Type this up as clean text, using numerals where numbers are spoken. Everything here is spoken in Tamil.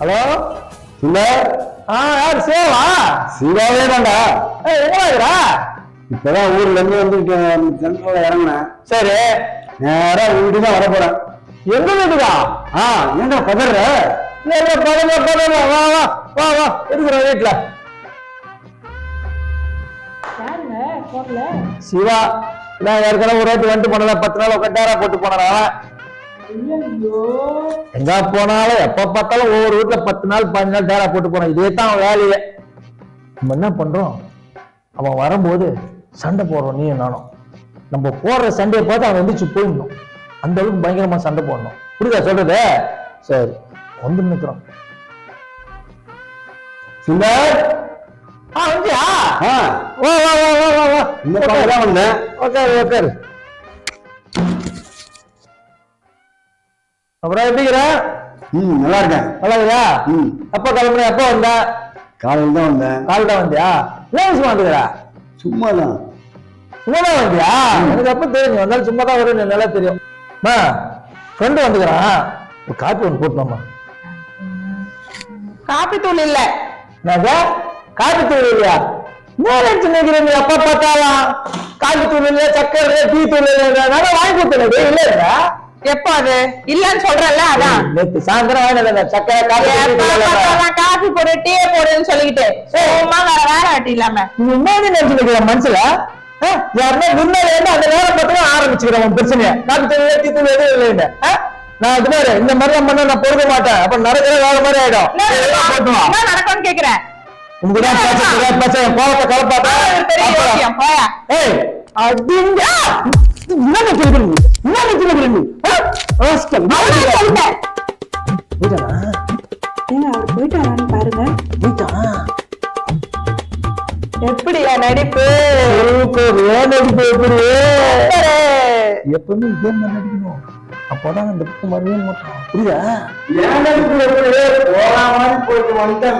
ஹலோ சுந்தர். யார் சிவா? சிவாவே தான்டா. எங்கடா? இப்பதான் ஊர்ல இருந்து வந்து சென்ட்ரல்ல இறங்கினேன். சரி, நேரா வீட்டுக்கு தான் வர போறேன். எங்க வீட்டுக்கா? ஏன்டா பதற? வா வா வா வா, இருக்கிற வீட்டுல. சிவா, நான் ஏற்கனவே ஒரு வாட்டி வந்துட்டு போனதா 10 நாள் உட்காட்டாரா போட்டு போனாரா. எங்க போனாலும் எப்ப பார்த்தாலும் ஒவ்வொரு வீட்டுல 10 நாள் 15 நாள் டேரா போட்டு போனோம். இதே தான் வேலையே. நம்ம என்ன பண்றோம், அவன் வரும்போது சண்டை போடுறோம். நீயும் நானும் நம்ம போடுற சண்டையை பார்த்து அவன் வந்துச்சு போயிடணும். அந்த அளவுக்கு பயங்கரமா சண்டை போடணும். புரியுதா சொல்றது? சரி, வந்து நிக்கிறோம். சுந்தர். வந்துயா? வா வா வா வா வா வா. இந்த பக்கம் தான் வந்தேன். உட்காரு உட்காரு. அப்புறம் எப்படிங்கிற? நல்லா இருக்கேன். நல்லா இருக்கா? எப்ப கிளம்புற? எப்ப வந்த? காலையில் தான் வந்தேன். காலையில் தான் வந்தியா? என்ன விஷயம் வந்துக்கிறா? சும்மா தான். சும்மா தான் வந்தியா? எனக்கு எப்ப தெரியும் வந்தாலும் சும்மா தான் வரும், நல்லா தெரியும். ஃப்ரெண்டு வந்துக்கிறான், ஒரு காப்பி ஒன்று போட்டோம்மா. காப்பி தூள் இல்ல. காப்பி தூள் இல்லையா? நினைக்கிறேன் எப்ப பார்த்தாலும் காப்பி தூள் இல்ல, சக்கரை, டீ தூள் இல்ல, வாங்கி கொடுத்தது இல்ல. எப்ப அது இல்லன்னு சொல்றல? அதான் நேற்று சாயந்தரம் வாங்கினது சக்கரை காபி போடு, டீ போடுன்னு சொல்லிக்கிட்டு சும்மா வேற வாட்டி இல்லாம நினைச்சுக்கிற மனசுல யாருன்னா முன்னாடி வந்து அந்த நேரம் பார்த்தா ஆரம்பிச்சுக்கிறேன் உன் பிரச்சனைய. காப்பி தூள், டீ தூள் எதுவும் இல்லைன்னு. நான் இது மாதிரி இந்த மாதிரிலாம் பண்ண நான் பொறுக்க மாட்டேன். அப்ப நடக்கிற வேற மாதிரி ஆயிடும். என்ன நடக்கும்னு கேக்குறேன். உங்கதான் கோபத்தை கலப்பாட்டா. எப்படியா நடிப்பு? நடிப்பு எப்படி? எப்பவுமே இதே மாதிரி நடிக்கணும். அப்பதான் அந்த புக்கு மறுபடியும் மாட்டோம். புரியுதா? ஏன் நடிப்பு எப்படி போற மாதிரி போயிட்டு வந்துட்டேன்.